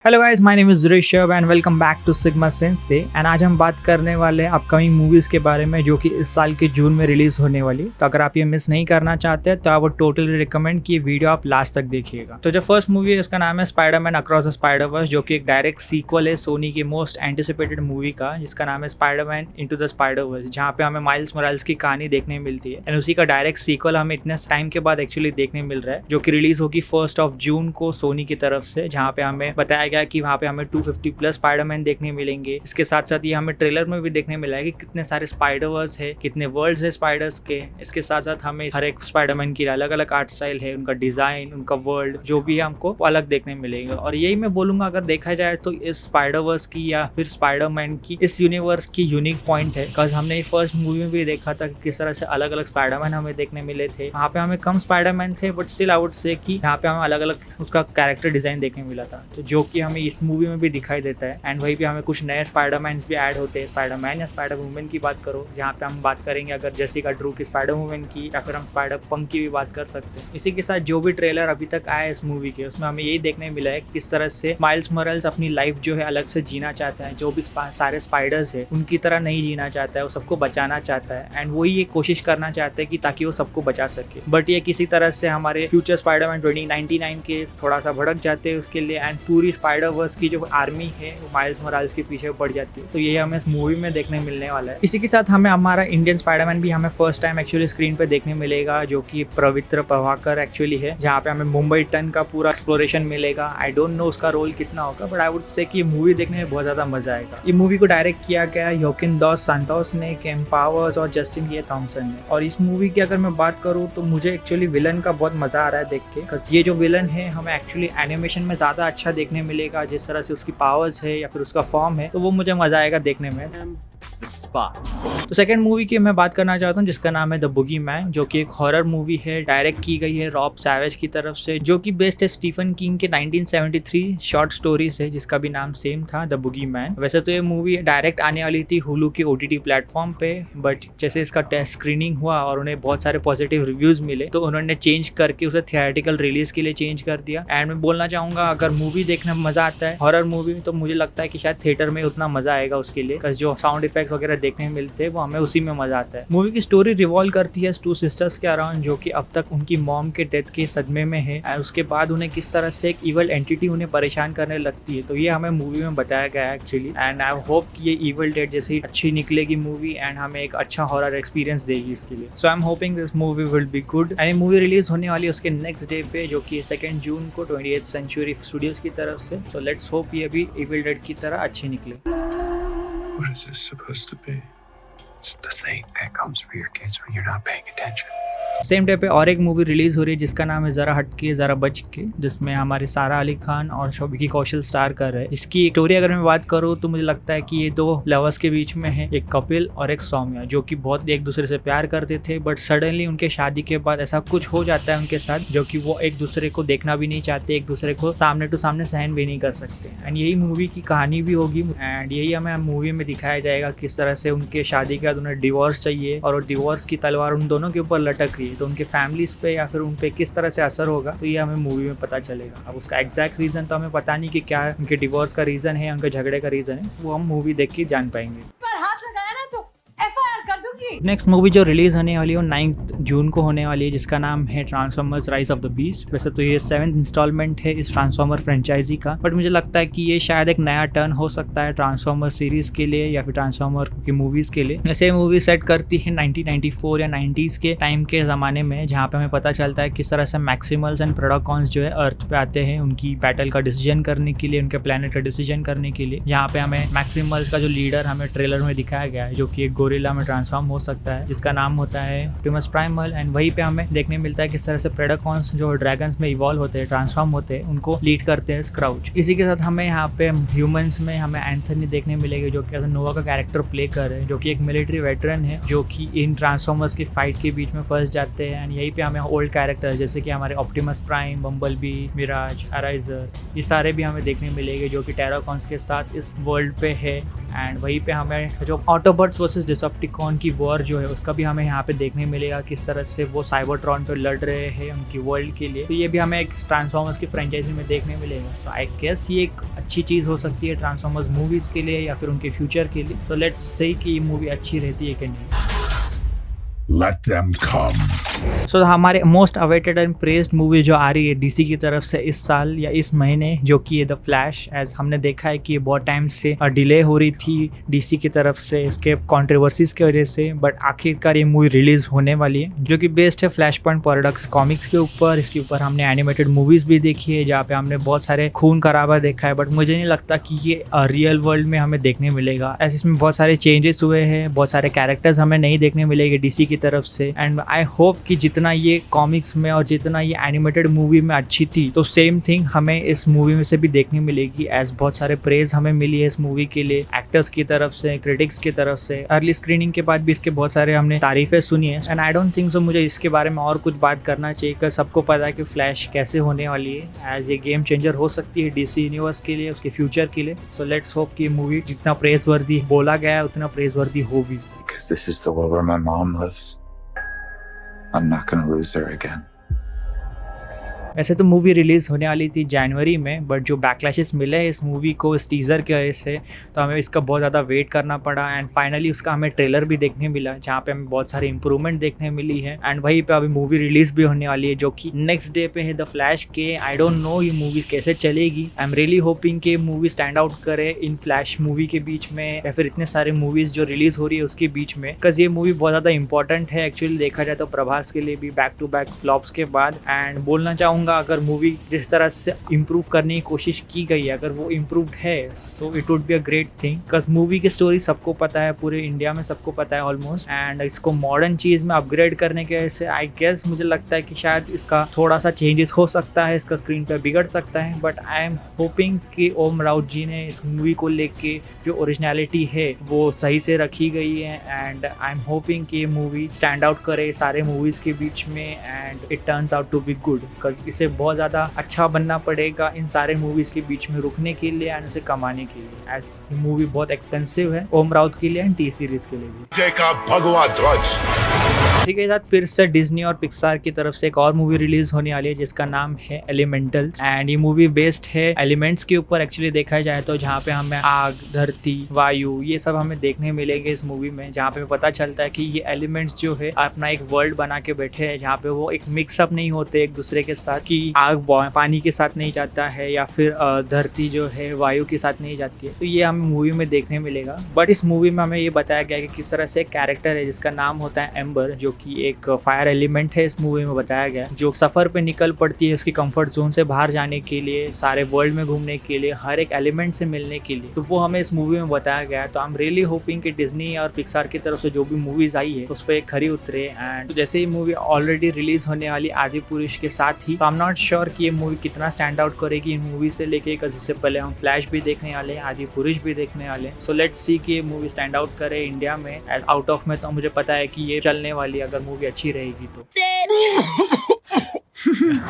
Hello guys, my name is Rishabh and welcome back to Sigma Sensei. And आज हम बात करने वाले हैं अपकमिंग मूवीज के बारे में जो कि इस साल के जून में रिलीज होने वाली। तो अगर आप ये मिस नहीं करना चाहते तो आप टोटली रिकमेंड कि ये वीडियो आप लास्ट तक देखिएगा। तो जो फर्स्ट मूवी है उसका नाम है स्पाइडरमैन अक्रॉस द स्पाइडरवर्स, जो कि एक डायरेक्ट सीक्वल है सोनी की मोस्ट एंटिसिपेटेड मूवी का, जिसका नाम है स्पाइडरमैन इनटू द स्पाइडरवर्स, जहाँ पे हमें माइल्स मोरालेस की कहानी देखने मिलती है। एंड उसी का डायरेक्ट सीक्वल हमें इतने टाइम के बाद एक्चुअली देखने मिल रहा है, जो कि रिलीज होगी 1 जून को सोनी की तरफ से, जहाँ पे हमें बताया गया कि वहाँ पे हमें 250 प्लस स्पाइडरमैन देखने मिलेंगे। इसके साथ साथ ये हमें ट्रेलर में भी देखने मिला है कि कितने सारे स्पाइडरवर्स है, कितने वर्ल्ड्स है स्पाइडर्स के। इसके साथ साथ हमें हर एक स्पाइडरमैन की अलग अलग आर्ट स्टाइल है, उनका डिजाइन, उनका वर्ल्ड जो भी है हमको अलग देखने मिलेगा। और यही मैं बोलूंगा, अगर देखा जाए तो इस स्पाइडरवर्स की या फिर स्पाइडरमैन की इस यूनिवर्स की यूनिक पॉइंट है। बिकॉज हमने फर्स्ट मूवी में भी देखा था कि किस तरह से अलग अलग स्पाइडरमैन हमें देखने मिले थे। वहाँ पे हमें कम स्पाइडरमैन थे, but still I would say कि यहाँ पे हमें अलग अलग उसका कैरेक्टर डिजाइन देखने मिला था, तो जो कि हमें इस मूवी में भी दिखाई देता है। एंड वहीं पे हमें कुछ नए स्पाइडरमैन भी ऐड होते हैं। स्पाइडरमैन या स्पाइडर वुमेन की बात करो, जहाँ पे हम बात करेंगे अगर जेसिका ड्रू की स्पाइडर वुमेन की, या फिर हम स्पाइडर पंक की भी बात कर सकते हैं। इसी के साथ जो भी ट्रेलर अभी तक आया है इस मूवी के, उसमें हमें यही देखने मिला है किस तरह से माइल्स मोरालेस अपनी लाइफ जो है अलग से जीना चाहता है। जो भी सारे स्पाइडर्स है उनकी तरह नहीं जीना चाहता है, वो सबको बचाना चाहता है। एंड वही ये कोशिश करना चाहते हैं कि ताकि वो सबको बचा सके। बट ये किसी तरह से हमारे फ्यूचर स्पाइडरमैन 2099 के थोड़ा सा भड़क जाते हैं उसके लिए। एंड पूरी स्पाइडरवर्स की जो आर्मी है वो माइल्स मोरालेस के पीछे पड़ जाती है। तो ये हमें इस मूवी में देखने मिलने वाला है। इसी के साथ हमें हमारा इंडियन स्पाइडरमैन भी हमें फर्स्ट टाइम एक्चुअली स्क्रीन पे देखने मिलेगा, जो कि पवित्र प्रभाकर एक्चुअली है, जहाँ पे हमें मुंबई टन का पूरा एक्सप्लोरेशन मिलेगा। आई डोंट नो उसका रोल कितना होगा, बट आई वुड से कि मूवी देखने में बहुत ज्यादा मजा आएगा। ये मूवी को डायरेक्ट किया गया योकिन दॉस सांतोस ने, केम पावर्स और जस्टिन ये थॉमसन ने। और इस मूवी की अगर मैं बात करूँ तो मुझे एक्चुअली विलन का बहुत मजा आ रहा है देख के। ये जो विलन है हमें एक्चुअली एनिमेशन में ज्यादा अच्छा देखने मिलेगा, जिस तरह से उसकी पावर्स है या फिर उसका फॉर्म है, तो वो मुझे मजा आएगा देखने में। तो सेकंड मूवी की मैं बात करना चाहता हूँ जिसका नाम है द बुगी मैन, जो कि एक हॉरर मूवी है, डायरेक्ट की गई है रॉब सैवेज की तरफ से, जो कि बेस्ड है स्टीफन किंग के 1973 शॉर्ट स्टोरीज है, जिसका भी नाम सेम था, द बुगी मैन। वैसे तो ये मूवी डायरेक्ट आने वाली थी हुलू के OTT प्लेटफॉर्म पे, बट जैसे इसका टेस्ट स्क्रीनिंग हुआ और उन्हें बहुत सारे पॉजिटिव रिव्यूज मिले, तो उन्होंने चेंज करके उसे थिएटिकल रिलीज के लिए चेंज कर दिया। एंड मैं बोलना चाहूंगा, अगर मूवी देखने में मजा आता है हॉरर मूवी में, तो मुझे लगता है कि शायद थिएटर में उतना मजा आएगा उसके लिए, जो साउंड इफेक्ट वगैरह देखने में मिलते हैं वो हमें उसी में मजा आता है। मूवी की स्टोरी रिवॉल्व करती है 2 सिस्टर्स के अराउंड, जो कि अब तक उनकी मॉम के डेथ के सदमे में है। और उसके बाद उन्हें किस तरह से एक इवल एंटिटी उन्हें परेशान करने लगती है, तो ये हमें मूवी में बताया गया है एक्चुअली। एंड आई होप कि ये इवल डेड जैसी अच्छी निकलेगी मूवी एंड हमें एक अच्छा हॉरर एक्सपीरियंस देगी इसके लिए। So I am hoping this movie will be good. And movie release होने वाली है उसके नेक्स्ट डे पे, जो कि 2 जून को 20th सेंचुरी स्टूडियोज की तरफ से। तो लेट्स होप ये भी इवल डेड की तरह अच्छी निकले। What is this supposed to be? It's the thing that comes for your kids when you're not paying attention. Same day पे और एक मूवी रिलीज हो रही है जिसका नाम है जरा हटके जरा बच के, जिसमें हमारे सारा अली खान और विकी कौशल स्टार कर रहे हैं। इसकी स्टोरी अगर मैं बात करूँ तो मुझे लगता है कि ये 2 लवर्स के बीच में है, एक कपिल और एक सौम्या, जो कि बहुत एक दूसरे से प्यार करते थे, बट सडनली उनके शादी के बाद ऐसा कुछ हो जाता है उनके साथ, जो कि वो एक दूसरे को देखना भी नहीं चाहते, एक दूसरे को सामने टू सामने सहन भी नहीं कर सकते। एंड यही मूवी की कहानी भी होगी एंड यही हमें मूवी में दिखाया जाएगा किस तरह से उनके शादी के बाद उन्हें डिवोर्स चाहिए और डिवोर्स की तलवार उन दोनों के ऊपर लटक रही है, तो उनके फैमिलीज पे या फिर उन पे किस तरह से असर होगा, तो ये हमें मूवी में पता चलेगा। अब उसका एग्जैक्ट रीजन तो हमें पता नहीं कि क्या उनके डिवोर्स का रीजन है, उनके झगड़े का रीजन है, वो हम मूवी देख के जान पाएंगे। नेक्स्ट मूवी जो रिलीज होने वाली है 9 जून को होने वाली है, जिसका नाम है transformers rise of the beast. वैसे तो ये 7th इंस्टॉलमेंट है इस ट्रांसफॉर्मर फ्रेंचाइजी का, बट मुझे लगता है कि ये शायद एक नया टर्न हो सकता है ट्रांसफॉर्मर सीरीज के लिए या फिर ट्रांसफॉर्मर की मूवीज के लिए। वैसे मूवी सेट करती है 1994 या 90s के टाइम के जमाने में, जहाँ पे हमें पता चलता है किस तरह से मैक्सिमल्स एंड प्रोडोकॉन्स जो है अर्थ पे आते हैं उनकी बैटल का डिसीजन करने के लिए, उनके प्लेनेट का डिसीजन करने के लिए। यहाँ पे हमें मैक्सिमल्स का जो लीडर हमें ट्रेलर में दिखाया गया है, जो कि एक गोरिल्ला में ट्रांसफॉर्म हो सकता है, जिसका नाम होता है ऑप्टिमस प्राइमल। एंड वहीं पे हमें देखने मिलता है किस तरह से प्रेडेकॉन्स जो ड्रैगन्स में इवॉल्व होते हैं, ट्रांसफॉर्म होते हैं, उनको लीड करते हैं स्क्राउच। इसी के साथ हमें यहाँ पे ह्यूमंस में हमें एंथनी देखने मिलेगी, जो कि नोवा का कैरेक्टर प्ले कर रहे हैं, जो कि एक मिलिट्री वेटरन है, जो कि इन ट्रांसफॉर्मर्स की फाइट के बीच में फंस जाते हैं। एंड यहीं पे हमें ओल्ड कैरेक्टर जैसे कि हमारे ऑप्टिमस प्राइम, बम्बलबी, मिराज, अराइजर, ये सारे भी हमें देखने मिलेंगे, जो कि टेराकॉन्स के साथ इस वर्ल्ड पे है एंड वहीं पे हमें जो ऑटोबॉट्स वर्सेस डिसेप्टिकॉन की वॉर जो है उसका भी हमें यहाँ पे देखने मिलेगा, किस तरह से वो साइबरट्रॉन पे लड़ रहे हैं उनकी वर्ल्ड के लिए। तो ये भी हमें एक ट्रांसफॉर्मर्स की फ्रेंचाइजी में देखने मिलेगा। सो आई गेस ये एक अच्छी चीज़ हो सकती है ट्रांसफॉर्मर्स मूवीज़ के लिए या फिर उनके फ्यूचर के लिए। तो लेट्स से कि ये मूवी अच्छी रहती है कि नहीं। Let them come. सो हमारे most awaited and praised movie जो आ रही है डीसी की तरफ से इस साल या इस महीने, जो कि है द फ्लैश। एज हमने देखा है कि बहुत टाइम से डिले हो रही थी डीसी की तरफ से इसके कंट्रोवर्सीज की वजह से, बट आखिरकार ये मूवी रिलीज होने वाली है, जो कि बेस्ड है फ्लैश पॉइंट प्रोडक्ट्स कॉमिक्स के ऊपर। इसके ऊपर हमने एनिमेटेड मूवीज भी देखी है जहाँ पे हमने बहुत सारे खून खराबा देखा है, बट मुझे नहीं लगता कि ये रियल वर्ल्ड में हमें देखने मिलेगा। ऐसे इसमें बहुत सारे चेंजेस हुए हैं, बहुत सारे कैरेक्टर्स हमें नहीं देखने मिलेंगे डीसी की तरफ से। एंड आई होप कि जितना ये कॉमिक्स में और जितना ये एनिमेटेड मूवी में अच्छी थी, तो सेम थिंग हमें इस मूवी में से भी देखने मिलेगी। एज बहुत सारे प्रेज हमें मिली है इस मूवी के लिए, एक्टर्स की तरफ से, क्रिटिक्स की तरफ से। अर्ली स्क्रीनिंग के बाद भी इसके बहुत सारे हमने तारीफें सुनी है। And I don't think so मुझे इसके बारे में और कुछ बात करना चाहिए, क्योंकि सबको पता है कि फ्लैश कैसे होने वाली है। एज ये गेम चेंजर हो सकती है डीसी यूनिवर्स के लिए, उसके फ्यूचर के लिए। सो लेट्स होप कि मूवी जितना प्रेज वर्दी बोला गया है उतना प्रेज वर्दी हो भी। Because this is the world where my mom lives. I'm not gonna lose her again. ऐसे तो मूवी रिलीज़ होने वाली थी जनवरी में, बट जो बैकलैशेस मिले इस मूवी को इस टीज़र की वजह से, तो हमें इसका बहुत ज़्यादा वेट करना पड़ा। एंड फाइनली उसका हमें ट्रेलर भी देखने मिला जहाँ पे हमें बहुत सारी इंप्रूवमेंट देखने मिली है। एंड वहीं पे अभी मूवी रिलीज़ भी होने वाली है जो कि नेक्स्ट डे पे है द फ्लैश के। आई डोंट नो ये मूवी कैसे चलेगी। आई एम रियली होपिंग कि मूवी स्टैंड आउट करे इन फ्लैश मूवी के बीच में या फिर इतने सारे मूवीज़ जो रिलीज़ हो रही है उसके बीच में, बिकॉज ये मूवी बहुत ज़्यादा इंपॉर्टेंट है एक्चुअली देखा जाए तो प्रभास के लिए भी, बैक टू बैक फ्लॉप्स के बाद। एंड बोलना चाहूँगा अगर मूवी जिस तरह से इम्प्रूव करने की कोशिश की गई है, अगर वो इम्प्रूव्ड है, so it would be a great thing. Because movie की स्टोरी सबको पता है, पूरे इंडिया में सबको पता है ऑलमोस्ट। एंड इसको मॉडर्न चीज़ में अपग्रेड करने के वजह से आई गेस मुझे लगता है कि शायद इसका थोड़ा सा चेंजेस हो सकता है, इसका स्क्रीन पे बिगड़ सकता है। बट आई एम होपिंग कि ओम राउत जी ने इस मूवी को लेके जो ओरिजिनलिटी है वो सही से रखी गई है। एंड आई एम होपिंग कि ये मूवी स्टैंड आउट करे सारे मूवीज़ के बीच में and it turns out to be good. Because इसे बहुत ज़्यादा अच्छा बनना पड़ेगा इन सारे मूवीज के बीच में रुकने के लिए एंड इसे कमाने के लिए। एज मूवी बहुत एक्सपेंसिव है ओम राउत के लिए एंड टी सीरीज के लिए भी। इसी के साथ फिर से डिज्नी और पिक्सार की तरफ से एक और मूवी रिलीज होने वाली है जिसका नाम है एलिमेंटल्स। एंड ये मूवी बेस्ड है एलिमेंट्स के ऊपर एक्चुअली देखा जाए तो, जहाँ पे हमें आग, धरती, वायु ये सब हमें देखने मिलेंगे इस मूवी में। जहाँ पे पता चलता है कि ये एलिमेंट्स जो है अपना एक वर्ल्ड बना के बैठे हैं जहाँ पे वो एक मिक्सअप नहीं होते एक दूसरे के साथ, कि आग पानी के साथ नहीं जाता है या फिर धरती जो है वायु के साथ नहीं जाती है। तो ये हमें मूवी में देखने मिलेगा। बट इस मूवी में हमें ये बताया गया है कि किस तरह से एक कैरेक्टर है जिसका नाम होता है एम्बर, जो कि एक फायर एलिमेंट है। इस मूवी में बताया गया है जो सफर पे निकल पड़ती है उसकी कंफर्ट जोन से बाहर जाने के लिए, सारे वर्ल्ड में घूमने के लिए, हर एक एलिमेंट से मिलने के लिए। तो वो हमें इस मूवी में बताया गया है। तो आई एम रियली होपिंग कि डिज्नी और पिक्सार की तरफ से जो भी मूवीज आई है उस पर एक खरी उतरे। एंड जैसे ही मूवी ऑलरेडी रिलीज होने वाली आदि पुरुष के साथ ही, तो आई एम नॉट श्योर कि ये मूवी कितना स्टैंड आउट करेगी इन मूवी से लेके। इससे पहले हम फ्लैश भी देखने वाले हैं, आदि पुरुष भी देखने वाले हैं। सो लेट्स सी कि ये मूवी स्टैंड आउट करे इंडिया में। आउट ऑफ में तो मुझे पता है कि ये चलने वाली अगर मूवी अच्छी रहेगी तो।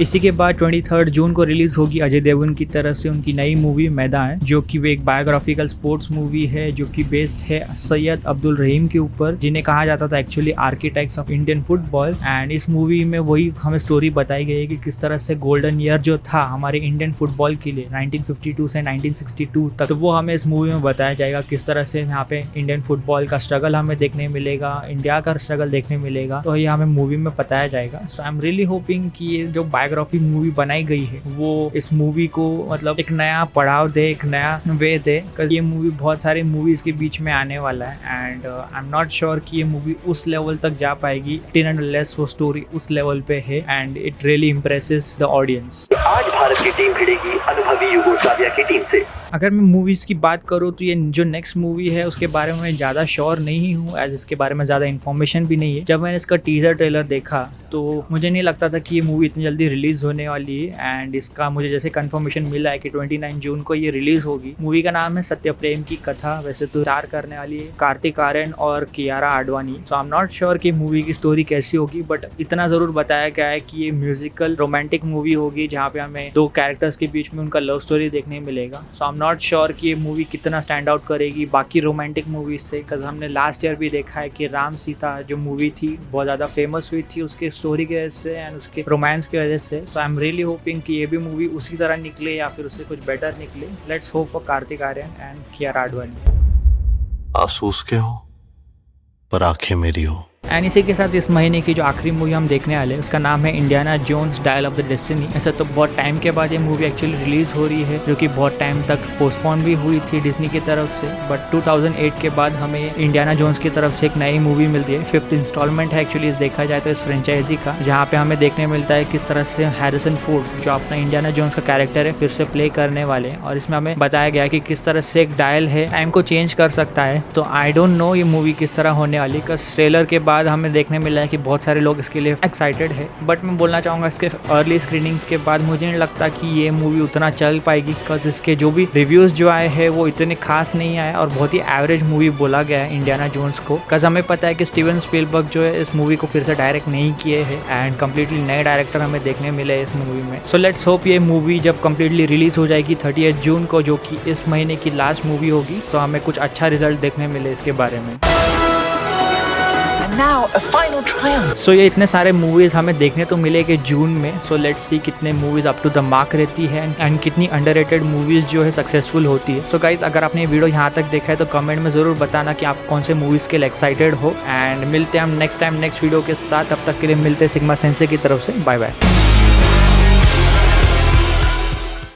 इसी के बाद 23 जून को रिलीज होगी अजय देवगन की तरफ से उनकी नई मूवी मैदान, जो कि वो एक बायोग्राफिकल स्पोर्ट्स मूवी है जो कि बेस्ड है सैयद अब्दुल रहीम के ऊपर, जिन्हें कहा जाता था actually architects of Indian football. And इस मूवी में वही हमें स्टोरी बताई गई है कि किस तरह से गोल्डन ईयर जो था हमारे इंडियन फुटबॉल के लिए 1952 से 1962 तक, तो वो हमें इस मूवी में बताया जाएगा। किस तरह से यहाँ पे इंडियन फुटबॉल का स्ट्रगल हमें देखने मिलेगा, इंडिया का स्ट्रगल देखने मिलेगा, तो ये हमें मूवी में बताया जाएगा। सो आई एम रियली होपिंग कि ये जो बायोग्राफी मूवी बनाई गई है वो इस मूवी को मतलब एक नया पड़ाव दे, एक नया वे दे। ये मूवी बहुत सारे मूवीज के बीच में आने वाला है and I am not sure कि ये मूवी उस लेवल तक जा पाएगी लेस वो स्टोरी उस लेवल पे है and it really impresses the audience. आज भारत की टीम भिड़ेगी अनुभवी युगोस्लाविया की टीम से। अगर मैं मूवीज़ की बात करूँ तो ये जो नेक्स्ट मूवी है उसके बारे में मैं ज़्यादा श्योर नहीं हूँ, एज इसके बारे में ज़्यादा इन्फॉर्मेशन भी नहीं है। जब मैंने इसका टीज़र ट्रेलर देखा तो मुझे नहीं लगता था कि ये मूवी इतनी जल्दी रिलीज़ होने वाली है। एंड इसका मुझे जैसे कंफर्मेशन मिला है कि 29 जून को ये रिलीज़ होगी। मूवी का नाम है सत्य प्रेम की कथा। वैसे तो स्टार करने वाली है कार्तिक आर्यन और कियारा आडवाणी। सो आई एम नॉट श्योर कि मूवी की स्टोरी कैसी होगी, बट इतना ज़रूर बताया गया है कि ये म्यूजिकल रोमांटिक मूवी होगी जहाँ पे हमें दो कैरेक्टर्स के बीच में उनका लव स्टोरी देखने मिलेगा। सो आई एम नॉट श्योर कि ये मूवी कितना स्टैंड आउट करेगी बाकी रोमांटिक मूवीज से, बिकॉज हमने लास्ट ईयर भी देखा है कि राम सीता जो मूवी थी बहुत ज़्यादा फेमस हुई थी उसके स्टोरी की वजह से एंड उसके रोमांस की वजह से। सो आई एम रियली होपिंग कि ये भी मूवी उसी तरह निकले या फिर उससे कुछ बेटर निकले। Let's hope for Kartik Aaryan and Kiara Advani. आंसू उसके हो पर आंखें मेरी हो। एंड इसी के साथ इस महीने की जो आखिरी मूवी हम देखने वाले हैं उसका नाम है Indiana Jones dial of the destiny. ऐसा तो बहुत टाइम के बाद ये मूवी एक्चुअली रिलीज हो रही है जो कि बहुत टाइम तक पोस्टपोन भी हुई थी डिज्नी की तरफ से, बट 2008 के बाद हमें इंडियाना जोन्स की तरफ से एक नई मूवी मिलती है। 5th इंस्टॉलमेंट है एक्चुअली इस देखा जाए तो इस फ्रेंचाइजी का, जहाँ पे हमें देखने मिलता है किस तरह से हैरिसन फोर्ड जो अपना इंडियाना जोन्स का कैरेक्टर है फिर से प्ले करने वाले हैं। और इसमें हमें बताया गया कि किस तरह से एक डायल है टाइम को चेंज कर सकता है। तो आई डोंट नो ये मूवी किस तरह होने वाली, का ट्रेलर के बाद हमें देखने मिला है कि बहुत सारे लोग इसके लिए एक्साइटेड है, बट मैं बोलना चाहूँगा इसके अर्ली स्क्रीनिंग्स के बाद मुझे नहीं लगता कि ये मूवी उतना चल पाएगी, बिकॉज इसके जो भी रिव्यूज़ जो आए हैं वो इतने खास नहीं आए और बहुत ही एवरेज मूवी बोला गया है इंडियाना जोन्स को। बिकॉज हमें पता है कि स्टीवन स्पीलबर्ग जो है इस मूवी को फिर से डायरेक्ट नहीं किए हैं एंड कम्प्लीटली नए डायरेक्टर हमें देखने मिले इस मूवी में। सो लेट्स होप ये मूवी जब कम्प्लीटली रिलीज हो जाएगी 30 जून को, जो कि इस महीने की लास्ट मूवी होगी, सो हमें कुछ अच्छा रिजल्ट देखने मिले इसके बारे में। सो ये इतने सारे मूवीज हमें देखने तो मिलेंगे जून में। सो लेट्स सी कितने movies up to the mark रहती है एंड कितनी अंडररेटेड मूवीज जो है सक्सेसफुल होती है। सो गाइज अगर आपने वीडियो यहाँ तक देखा है तो कमेंट में जरूर बताना कि आप कौन से मूवीज के लिए एक्साइटेड हो। एंड मिलते हैं हम नेक्स्ट टाइम नेक्स्ट वीडियो के साथ, तब तक के लिए मिलते हैं सिग्मा सेंसे की तरफ से। Bye bye.